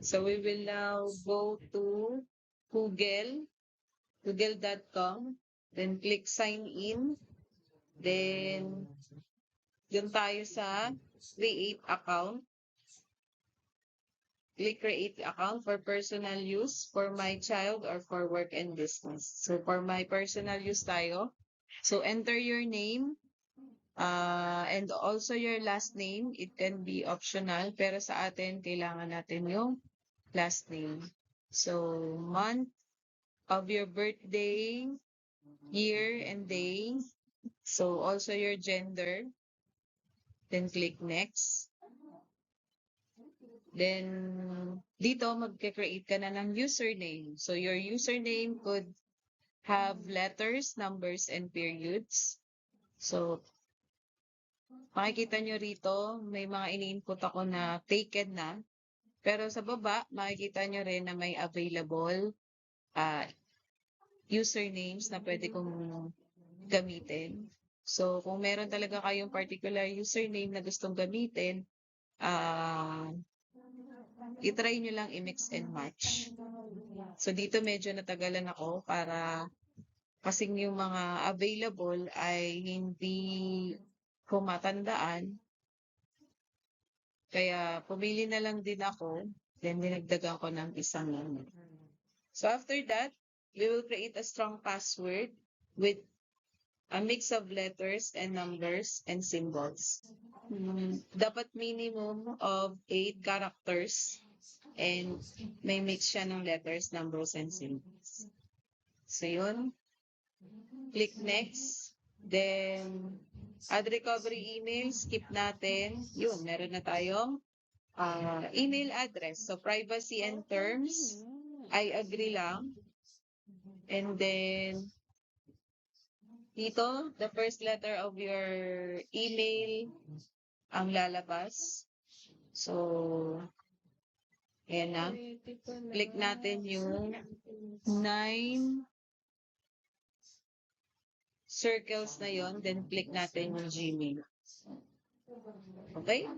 So we will now go to google.com, then click sign in, then dun tayo sa create account. Click create account for personal use, for my child, or for work and business. So for my personal use tayo. So enter your name, and also your last name. It can be optional, pero sa atin, kailangan natin yung last name. So month of your birthday, year and day. So also your gender. Then click next. Then, dito magke-create ka na ng username. So, your username could have letters, numbers, and periods. So, makikita nyo rito, may mga ini-input ako na taken na. Pero sa baba, makikita nyo rin na may available usernames na pwede kong gamitin. So, kung meron talaga kayong particular username na gustong gamitin, i-try nyo lang i-mix and match. So, dito medyo natagalan ako para kasing yung mga available ay hindi ko matandaan. Kaya, pumili na lang din ako. Then, dinagdagan ko ng isang lang. So, after that, we will create a strong password with a mix of letters and numbers and symbols. Dapat minimum of 8 characters and may mix siya ng letters, numbers, and symbols. So, yun. Click next. Then, add recovery email. Skip natin. Yun, meron na tayong email address. So, privacy and terms. I agree lang. And then, dito, the first letter of your email ang lalabas. So, ayan na. Click natin yung 9 circles na yon, then click natin yung Gmail. Okay?